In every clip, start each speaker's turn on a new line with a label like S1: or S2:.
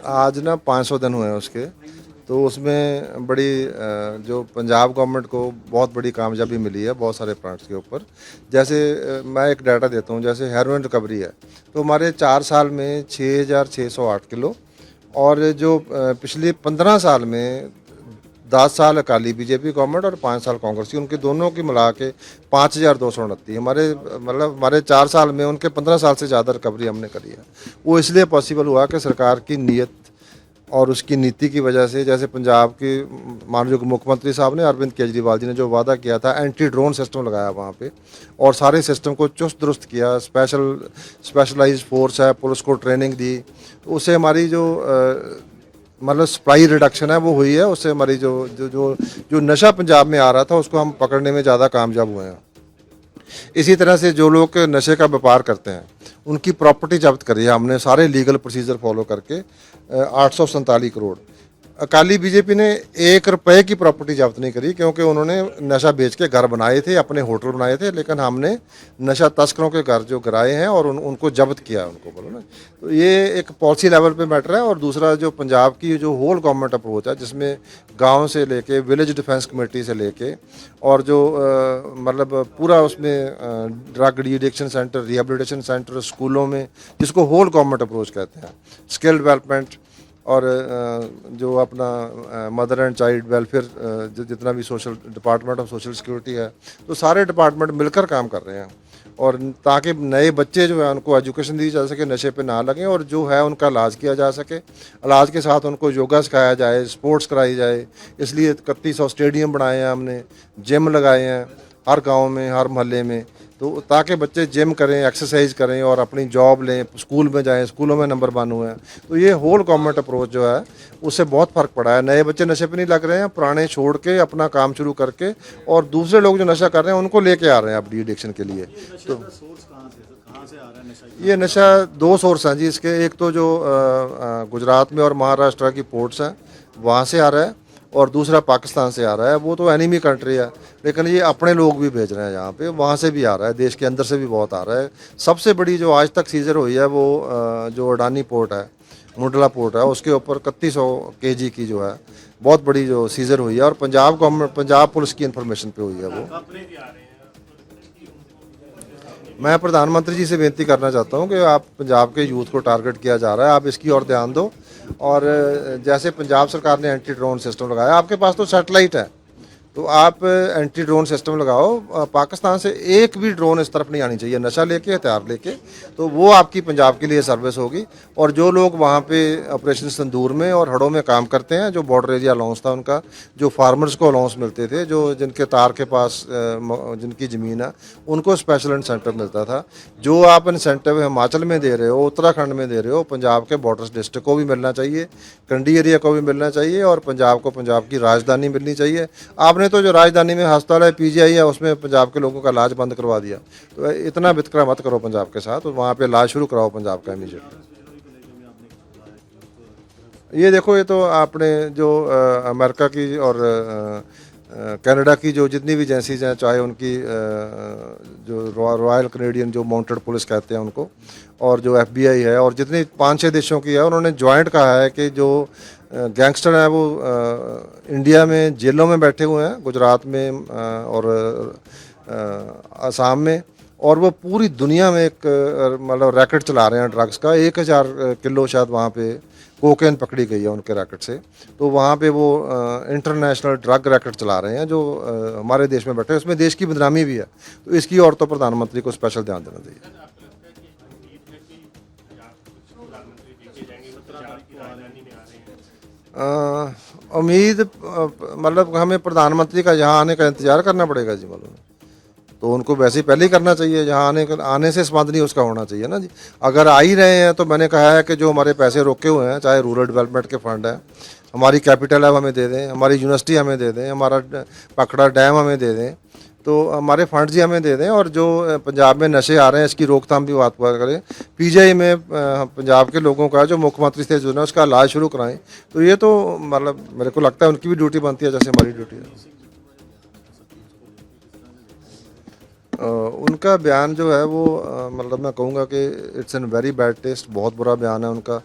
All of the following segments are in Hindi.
S1: आज ना 500 दिन हुए हैं उसके। तो उसमें बड़ी जो पंजाब गवर्नमेंट को बहुत बड़ी कामयाबी मिली है बहुत सारे प्लांट्स के ऊपर। जैसे मैं एक डाटा देता हूँ, जैसे हेरोइन रिकवरी है तो हमारे 4 साल में 6,608 किलो, और जो पिछले 15 साल में 10 साल अकाली बीजेपी गवर्नमेंट और 5 साल कांग्रेस की, उनके दोनों की मिला के 5,229 हमारे, मतलब हमारे 4 साल में उनके 15 साल से ज़्यादा रिकवरी हमने करी है। वो इसलिए पॉसिबल हुआ कि सरकार की नीयत और उसकी नीति की वजह से। जैसे पंजाब के माननीय मुख्यमंत्री साहब ने, अरविंद केजरीवाल जी ने जो वादा किया था, एंटी ड्रोन सिस्टम लगाया वहाँ पे और सारे सिस्टम को चुस्त दुरुस्त किया। स्पेशलाइज्ड फोर्स है, पुलिस को ट्रेनिंग दी, तो उससे हमारी जो मतलब सप्लाई रिडक्शन है वो हुई है। उससे हमारी जो जो जो जो नशा पंजाब में आ रहा था उसको हम पकड़ने में ज़्यादा कामयाब हुए हैं। इसी तरह से जो लोग नशे का व्यापार करते हैं उनकी प्रॉपर्टी जब्त करी है हमने, सारे लीगल प्रोसीजर फॉलो करके 847 करोड़। अकाली बीजेपी ने 1 रुपए की प्रॉपर्टी जब्त नहीं करी, क्योंकि उन्होंने नशा बेच के घर बनाए थे, अपने होटल बनाए थे, लेकिन हमने नशा तस्करों के घर जो गिराए हैं और उनको जब्त किया, उनको बोलो ना। तो ये एक पॉलिसी लेवल पे मैटर है। और दूसरा जो पंजाब की जो होल गवर्नमेंट अप्रोच है, जिसमें गांव से लेके विलेज डिफेंस कमेटी से लेके और जो मतलब पूरा उसमें ड्रग डिएडिक्शन सेंटर, रिहेबिलिटेशन सेंटर स्कूलों में, जिसको होल गवर्नमेंट अप्रोच कहते हैं, स्किल डेवलपमेंट और जो अपना मदर एंड चाइल्ड वेलफेयर, जितना भी social department of social security है, तो सारे डिपार्टमेंट मिलकर काम कर रहे हैं। और ताकि नए बच्चे जो है उनको एजुकेशन दी जा सके, नशे पे ना लगें, और जो है उनका इलाज किया जा सके। इलाज के साथ उनको योगा सिखाया जाए, स्पोर्ट्स कराई जाए। इसलिए 3100 स्टेडियम बनाए हैं हमने, जिम लगाए हैं हर गांव में, हर मोहल्ले में, तो ताकि बच्चे जिम करें, एक्सरसाइज करें और अपनी जॉब लें, स्कूल में जाएं, स्कूलों में नंबर 1 हुए हैं। तो ये होल गवर्नमेंट अप्रोच जो है उससे बहुत फ़र्क पड़ा है। नए बच्चे नशे पे नहीं लग रहे हैं, पुराने छोड़ के अपना काम शुरू करके, और दूसरे लोग जो नशा कर रहे हैं उनको लेके आ रहे हैं अब डी एडिक्शन के लिए। तो ये नशा 2 सोर्स हैं जी इसके। एक तो जो गुजरात में और महाराष्ट्र की पोर्ट्स हैं वहाँ से आ रहा है, और दूसरा पाकिस्तान से आ रहा है। वो तो एनिमी कंट्री है, लेकिन ये अपने लोग भी भेज रहे हैं यहाँ पे, वहाँ से भी आ रहा है, देश के अंदर से भी बहुत आ रहा है। सबसे बड़ी जो आज तक सीजर हुई है वो जो अडानी पोर्ट है, मुंडला पोर्ट है, उसके ऊपर 3100 kg की जो है बहुत बड़ी जो सीजर हुई है, और पंजाब गवर्नमेंट, पंजाब पुलिस की इन्फॉर्मेशन पे हुई है वो। मैं प्रधानमंत्री जी से बेनती करना चाहता हूँ कि आप पंजाब के यूथ को टारगेट किया जा रहा है, आप इसकी ओर ध्यान दो। और जैसे पंजाब सरकार ने एंटी ड्रोन सिस्टम लगाया, आपके पास तो सैटेलाइट है, तो आप एंटी ड्रोन सिस्टम लगाओ। पाकिस्तान से एक भी ड्रोन इस तरफ नहीं आनी चाहिए नशा लेके, हथियार लेके, तो वो आपकी पंजाब के लिए सर्विस होगी। और जो लोग वहाँ पे ऑपरेशन संदूर में और हड़ों में काम करते हैं, जो बॉर्डर एरिया अलाउंस था उनका, जो फार्मर्स को अलाउंस मिलते थे, जो जिनके तार के पास जिनकी ज़मीन है, उनको स्पेशल इंसेंटिव मिलता था। जो आप इंसेंटिव हिमाचल में दे रहे हो, उत्तराखंड में दे रहे हो, पंजाब के बॉर्डर डिस्ट्रिक्ट को भी मिलना चाहिए, कंडी एरिया को भी मिलना चाहिए, और पंजाब को पंजाब की राजधानी मिलनी चाहिए। आपने तो जो राजधानी में अस्पताल है, पीजीआई है, उसमें पंजाब के लोगों का इलाज बंद करवा दिया। तो इतना वितकरा मत करो पंजाब के साथ, तो वहाँ पे इलाज शुरू कराओ पंजाब का इमीडिएटली। ये देखो, ये तो आपने जो अमेरिका की और कनाडा की जो जितनी भी एजेंसीज हैं, चाहे उनकी जो रॉयल कनेडियन जो माउंटेड पुलिस कहते हैं उनको, और जो एफबीआई है, और जितनी 5-6 देशों की है, उन्होंने जॉइंट कहा है कि जो गैंगस्टर हैं वो इंडिया में जेलों में बैठे हुए हैं, गुजरात में और असम में, और वो पूरी दुनिया में एक मतलब रैकेट चला रहे हैं ड्रग्स का। 1000 किलो शायद वहाँ पे कोकेन पकड़ी गई है उनके रैकेट से। तो वहाँ पे वो इंटरनेशनल ड्रग रैकेट चला रहे हैं जो हमारे देश में बैठे हैं, उसमें देश की बदनामी भी है। तो इसकी और तो प्रधानमंत्री को स्पेशल ध्यान देना चाहिए। उम्मीद मतलब हमें प्रधानमंत्री का यहाँ आने का इंतज़ार करना पड़ेगा जी, मालूम है। तो उनको वैसे ही पहले ही करना चाहिए, जहाँ आने से संबंध नहीं उसका होना चाहिए ना जी। अगर आ ही रहे हैं तो मैंने कहा है कि जो हमारे पैसे रोके हुए हैं, चाहे रूरल डेवलपमेंट के फंड है, हमारी कैपिटल है हमें दे दें, हमारी यूनिवर्सिटी हमें दे दें, हमारा पखड़ा डैम हमें दे दें, तो हमारे फंड्स ही हमें दे दें। और जो पंजाब में नशे आ रहे हैं इसकी रोकथाम भी बात करें। पीजीआई में पंजाब के लोगों का जो मुख्यमंत्री से जो है उसका इलाज शुरू कराएं। तो ये तो मतलब मेरे को लगता है उनकी भी ड्यूटी बनती है, जैसे हमारी ड्यूटी है। उनका बयान जो है वो मतलब मैं कहूँगा कि it's an very bad taste, बहुत बुरा बयान है उनका।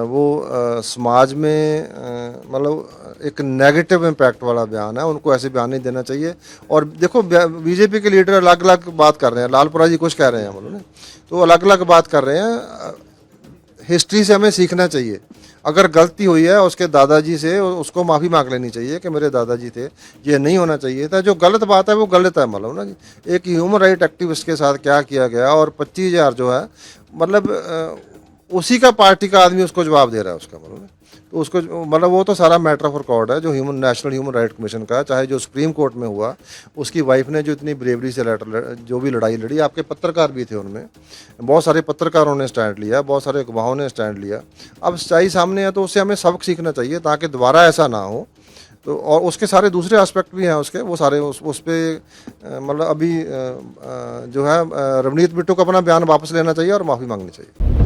S1: वो समाज में मतलब एक नेगेटिव इम्पैक्ट वाला बयान है, उनको ऐसे बयान नहीं देना चाहिए। और देखो बीजेपी के लीडर अलग अलग बात कर रहे हैं, लालपुरा जी कुछ कह रहे हैं उन्होंने, तो अलग अलग बात कर रहे हैं। हिस्ट्री से हमें सीखना चाहिए। अगर गलती हुई है उसके दादाजी से, उसको माफ़ी मांग लेनी चाहिए कि मेरे दादाजी थे, ये नहीं होना चाहिए था। जो गलत बात है वो गलत है, मतलब ना जी। एक ह्यूमन राइट एक्टिविस्ट के साथ क्या किया गया, और 25,000 जो है मतलब उसी का पार्टी का आदमी उसको जवाब दे रहा है उसका, मतलब तो उसको मतलब वो तो सारा मैटर ऑफ रिकॉर्ड है जो नेशनल ह्यूमन राइट कमीशन का, चाहे जो सुप्रीम कोर्ट में हुआ। उसकी वाइफ ने जो इतनी ब्रेवरी से जो भी लड़ाई लड़ी, आपके पत्रकार भी थे उनमें, बहुत सारे पत्रकारों ने स्टैंड लिया, बहुत सारे गवाहों ने स्टैंड लिया। अब सच्चाई सामने है तो उससे हमें सबक सीखना चाहिए ताकि दोबारा ऐसा ना हो। तो और उसके सारे दूसरे एस्पेक्ट भी हैं उसके, वो सारे उस पर मतलब अभी जो है रवनीत बिट्टू को अपना बयान वापस लेना चाहिए और माफ़ी मांगनी चाहिए।